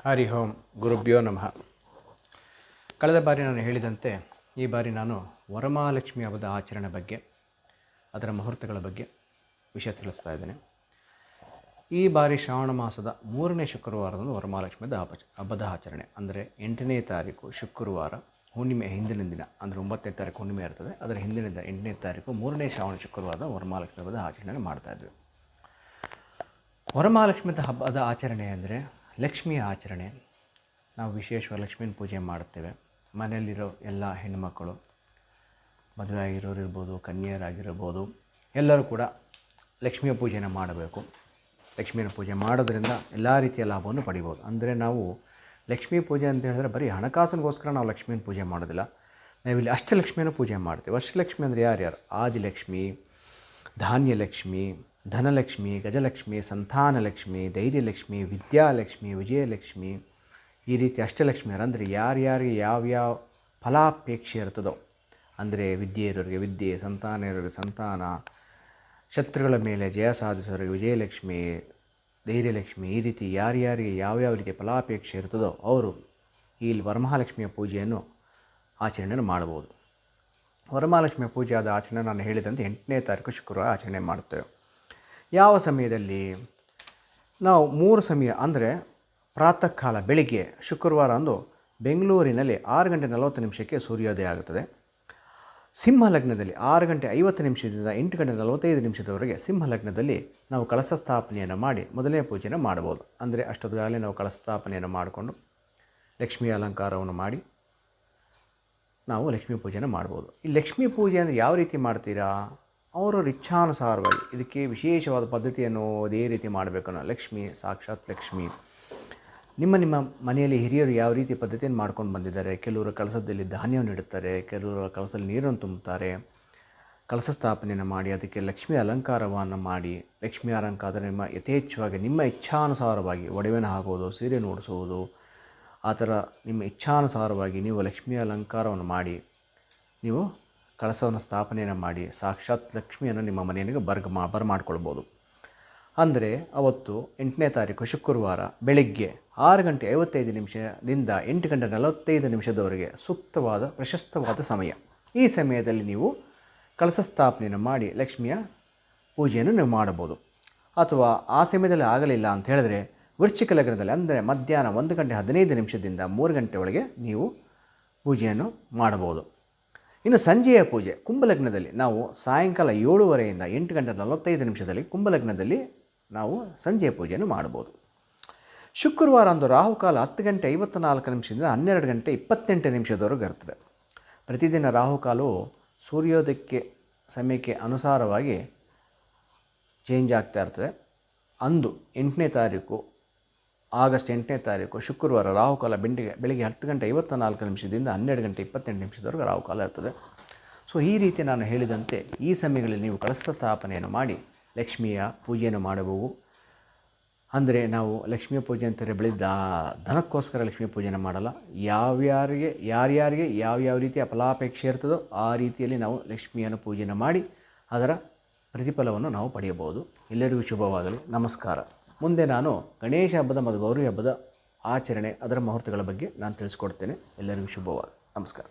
ಹರಿ ಓಂ ಗುರುಭ್ಯೋ ನಮಃ. ಕಳೆದ ಬಾರಿ ನಾನು ಹೇಳಿದಂತೆ ಈ ಬಾರಿ ನಾನು ವರಮಹಾಲಕ್ಷ್ಮಿ ಹಬ್ಬದ ಆಚರಣೆ ಬಗ್ಗೆ, ಅದರ ಮುಹೂರ್ತಗಳ ಬಗ್ಗೆ ವಿಷಯ ತಿಳಿಸ್ತಾ ಇದ್ದೇನೆ. ಈ ಬಾರಿ ಶ್ರಾವಣ ಮಾಸದ 3ನೇ ಶುಕ್ರವಾರದಂದು ವರಮಹಾಲಕ್ಷ್ಮಿ ಹಬ್ಬದ ಆಚರಣೆ, ಅಂದರೆ 8ನೇ ತಾರೀಕು ಶುಕ್ರವಾರ, ಹುಣ್ಣಿಮೆ ಹಿಂದಿನ ದಿನ, ಅಂದರೆ 9ನೇ ತಾರೀಕು ಹುಣ್ಣಿಮೆ ಇರ್ತದೆ, ಅದರ ಹಿಂದಿನ ದಿನ 8ನೇ ತಾರೀಕು 3ನೇ ಶ್ರಾವಣ ಶುಕ್ರವಾರದ ವರಮಹಾಲಕ್ಷ್ಮಿ ಹಬ್ಬದ ಆಚರಣೆ ಮಾಡ್ತಾಯಿದ್ವಿ. ವರಮಹಾಲಕ್ಷ್ಮಿ ಹಬ್ಬದ ಆಚರಣೆ ಅಂದರೆ ಲಕ್ಷ್ಮಿಯ ಆಚರಣೆ. ನಾವು ವಿಶೇಷವಾಗಿ ಲಕ್ಷ್ಮೀನ ಪೂಜೆ ಮಾಡುತ್ತೇವೆ. ಮನೆಯಲ್ಲಿರೋ ಎಲ್ಲ ಹೆಣ್ಣುಮಕ್ಕಳು, ಮದುವೆ ಆಗಿರೋರು ಇರ್ಬೋದು, ಕನ್ಯೆಯರಾಗಿರ್ಬೋದು, ಎಲ್ಲರೂ ಕೂಡ ಲಕ್ಷ್ಮಿಯ ಪೂಜೆಯನ್ನು ಮಾಡಬೇಕು. ಲಕ್ಷ್ಮಿಯ ಪೂಜೆ ಮಾಡೋದ್ರಿಂದ ಎಲ್ಲ ರೀತಿಯ ಲಾಭವನ್ನು ಪಡಿಬೋದು. ಅಂದರೆ ನಾವು ಲಕ್ಷ್ಮೀ ಪೂಜೆ ಅಂತ ಹೇಳಿದ್ರೆ ಬರೀ ಹಣಕಾಸಿಗೋಸ್ಕರ ನಾವು ಲಕ್ಷ್ಮೀನ ಪೂಜೆ ಮಾಡೋದಿಲ್ಲ. ನಾವಿಲ್ಲಿ ಅಷ್ಟಲಕ್ಷ್ಮಿಯನ್ನು ಪೂಜೆ ಮಾಡ್ತೀವಿ. ಅಷ್ಟಲಕ್ಷ್ಮಿ ಅಂದರೆ ಯಾರ್ಯಾರು? ಆದಿಲಕ್ಷ್ಮಿ, ಧಾನ್ಯಲಕ್ಷ್ಮಿ, ಧನಲಕ್ಷ್ಮಿ, ಗಜಲಕ್ಷ್ಮಿ, ಸಂತಾನಲಕ್ಷ್ಮಿ, ಧೈರ್ಯಲಕ್ಷ್ಮಿ, ವಿದ್ಯಾಲಕ್ಷ್ಮಿ, ವಿಜಯಲಕ್ಷ್ಮಿ, ಈ ರೀತಿ ಅಷ್ಟಲಕ್ಷ್ಮಿಯರು. ಅಂದರೆ ಯಾರ್ಯಾರಿಗೆ ಯಾವ್ಯಾವ ಫಲಾಪೇಕ್ಷೆ ಇರ್ತದೋ, ಅಂದರೆ ವಿದ್ಯೆ ಇರೋರಿಗೆ ವಿದ್ಯೆ, ಸಂತಾನ ಇರೋರಿಗೆ ಸಂತಾನ, ಶತ್ರುಗಳ ಮೇಲೆ ಜಯ ಸಾಧಿಸೋರಿಗೆ ವಿಜಯಲಕ್ಷ್ಮಿ, ಧೈರ್ಯಲಕ್ಷ್ಮಿ, ಈ ರೀತಿ ಯಾರ್ಯಾರಿಗೆ ಯಾವ್ಯಾವ ರೀತಿಯ ಫಲಾಪೇಕ್ಷೆ ಇರ್ತದೋ ಅವರು ಈ ವರಮಹಾಲಕ್ಷ್ಮಿಯ ಪೂಜೆಯನ್ನು ಆಚರಣೆಯನ್ನು ಮಾಡ್ಬೋದು. ವರಮಹಾಲಕ್ಷ್ಮಿಯ ಪೂಜೆ ಆದ ಆಚರಣೆ ನಾನು ಹೇಳಿದಂತೆ 8ನೇ ತಾರೀಕು ಶುಕ್ರವಾರ ಆಚರಣೆ ಮಾಡುತ್ತೇವೆ. ಯಾವ ಸಮಯದಲ್ಲಿ? ನಾವು 3 ಸಮಯ, ಅಂದರೆ ಪ್ರಾತಃ ಕಾಲ ಬೆಳಿಗ್ಗೆ ಶುಕ್ರವಾರ ಅಂದು ಬೆಂಗಳೂರಿನಲ್ಲಿ 6:40 ಸೂರ್ಯೋದಯ ಆಗುತ್ತದೆ. ಸಿಂಹ ಲಗ್ನದಲ್ಲಿ 6:50 8:45 ಸಿಂಹ ಲಗ್ನದಲ್ಲಿ ನಾವು ಕಳಶ ಸ್ಥಾಪನೆಯನ್ನು ಮಾಡಿ ಮೊದಲನೇ ಪೂಜೆಯನ್ನು ಮಾಡ್ಬೋದು. ಅಂದರೆ ಅಷ್ಟೊತ್ತಿಗಾಗಲೇ ನಾವು ಕಳಶ ಸ್ಥಾಪನೆಯನ್ನು ಮಾಡಿಕೊಂಡು ಲಕ್ಷ್ಮೀ ಅಲಂಕಾರವನ್ನು ಮಾಡಿ ನಾವು ಲಕ್ಷ್ಮೀ ಪೂಜೆಯನ್ನು ಮಾಡ್ಬೋದು. ಈ ಲಕ್ಷ್ಮೀ ಪೂಜೆ ಅಂದರೆ ಯಾವ ರೀತಿ ಮಾಡ್ತೀರಾ? ಅವರವ್ರ ಇಚ್ಛಾನುಸಾರವಾಗಿ ಇದಕ್ಕೆ ವಿಶೇಷವಾದ ಪದ್ಧತಿಯನ್ನು ಅದೇ ರೀತಿ ಮಾಡಬೇಕು. ಲಕ್ಷ್ಮಿ ಸಾಕ್ಷಾತ್ ಲಕ್ಷ್ಮಿ. ನಿಮ್ಮ ಮನೆಯಲ್ಲಿ ಹಿರಿಯರು ಯಾವ ರೀತಿ ಪದ್ಧತಿಯನ್ನು ಮಾಡ್ಕೊಂಡು ಬಂದಿದ್ದಾರೆ. ಕೆಲವರು ಕಳಸದಲ್ಲಿ ಧಾನ್ಯವನ್ನು ಇಡುತ್ತಾರೆ, ಕೆಲವರು ಕಳಸದಲ್ಲಿ ನೀರನ್ನು ತುಂಬುತ್ತಾರೆ. ಕಳಸ ಸ್ಥಾಪನೆಯನ್ನು ಮಾಡಿ ಅದಕ್ಕೆ ಲಕ್ಷ್ಮೀ ಅಲಂಕಾರವನ್ನು ಮಾಡಿ, ಲಕ್ಷ್ಮೀ ಅಲಂಕಾರ ಯಥೇಚ್ಛವಾಗಿ ನಿಮ್ಮ ಇಚ್ಛಾನುಸಾರವಾಗಿ ಒಡವೆನ ಹಾಕೋದು, ಸೀರೆಯನ್ನು ಉಡಿಸುವುದು, ಆ ಥರ ನಿಮ್ಮ ಇಚ್ಛಾನುಸಾರವಾಗಿ ನೀವು ಲಕ್ಷ್ಮೀ ಅಲಂಕಾರವನ್ನು ಮಾಡಿ ನೀವು ಕಳಸವನ್ನು ಸ್ಥಾಪನೆಯನ್ನು ಮಾಡಿ ಸಾಕ್ಷಾತ್ ಲಕ್ಷ್ಮಿಯನ್ನು ನಿಮ್ಮ ಮನೆಯಲ್ಲಿ ಬರಮಾಡ್ಕೊಳ್ಬೋದು. ಅಂದರೆ ಅವತ್ತು 8ನೇ ತಾರೀಕು ಶುಕ್ರವಾರ ಬೆಳಗ್ಗೆ 6:55 8:45 ಸೂಕ್ತವಾದ ಪ್ರಶಸ್ತವಾದ ಸಮಯ. ಈ ಸಮಯದಲ್ಲಿ ನೀವು ಕಳಸ ಸ್ಥಾಪನೆಯನ್ನು ಮಾಡಿ ಲಕ್ಷ್ಮಿಯ ಪೂಜೆಯನ್ನು ನೀವು ಮಾಡಬಹುದು. ಅಥವಾ ಆ ಸಮಯದಲ್ಲಿ ಆಗಲಿಲ್ಲ ಅಂತ ಹೇಳಿದ್ರೆ ವೃಶ್ಚಿಕ ಲಗ್ನದಲ್ಲಿ, ಅಂದರೆ ಮಧ್ಯಾಹ್ನ 1:15 3 ಗಂಟೆ ಒಳಗೆ ನೀವು ಪೂಜೆಯನ್ನು ಮಾಡಬಹುದು. ಇನ್ನು ಸಂಜೆಯ ಪೂಜೆ ಕುಂಭಲಗ್ನದಲ್ಲಿ ನಾವು ಸಾಯಂಕಾಲ 7:30 8:45 ಕುಂಭಲಗ್ನದಲ್ಲಿ ನಾವು ಸಂಜೆಯ ಪೂಜೆಯನ್ನು ಮಾಡ್ಬೋದು. ಶುಕ್ರವಾರ ಅಂದು ರಾಹುಕಾಲ 10:54 12:28 ಇರ್ತದೆ. ಪ್ರತಿದಿನ ರಾಹುಕಾಲವು ಸೂರ್ಯೋದಯಕ್ಕೆ ಸಮಯಕ್ಕೆ ಅನುಸಾರವಾಗಿ ಚೇಂಜ್ ಆಗ್ತಾ ಇರ್ತದೆ. ಅಂದು 8ನೇ ತಾರೀಕು ಆಗಸ್ಟ್ 8ನೇ ತಾರೀಕು ಶುಕ್ರವಾರ ರಾಹುಕಾಲ ಬೆಳಿಗ್ಗೆ 10:54 12:28 ರಾಹುಕಾಲ ಇರ್ತದೆ. ಸೊ ಈ ರೀತಿ ನಾನು ಹೇಳಿದಂತೆ ಈ ಸಮಯಗಳಲ್ಲಿ ನೀವು ಕಳಶ ಸ್ಥಾಪನೆಯನ್ನು ಮಾಡಿ ಲಕ್ಷ್ಮಿಯ ಪೂಜೆಯನ್ನು ಮಾಡಬಹುದು. ಅಂದರೆ ನಾವು ಲಕ್ಷ್ಮಿಯ ಪೂಜೆ ಅಂತಾರೆ ಬೆಳೆದ ಧನಕ್ಕೋಸ್ಕರ ಲಕ್ಷ್ಮೀ ಪೂಜೆಯನ್ನು ಮಾಡಲ್ಲ. ಯಾರ್ಯಾರಿಗೆ ಯಾವ್ಯಾವ ರೀತಿಯ ಫಲಾಪೇಕ್ಷೆ ಇರ್ತದೋ ಆ ರೀತಿಯಲ್ಲಿ ನಾವು ಲಕ್ಷ್ಮಿಯನ್ನು ಪೂಜೆಯನ್ನು ಮಾಡಿ ಅದರ ಪ್ರತಿಫಲವನ್ನು ನಾವು ಪಡೆಯಬಹುದು. ಎಲ್ಲರಿಗೂ ಶುಭವಾಗಲಿ. ನಮಸ್ಕಾರ. ಮುಂದೆ ನಾನು ಗಣೇಶ ಹಬ್ಬದ ಮತ್ತು ಗೌರಿ ಹಬ್ಬದ ಆಚರಣೆ, ಅದರ ಮುಹೂರ್ತಗಳ ಬಗ್ಗೆ ನಾನು ತಿಳಿಸ್ಕೊಡ್ತೇನೆ. ಎಲ್ಲರಿಗೂ ಶುಭವಾಗಲಿ. ನಮಸ್ಕಾರ.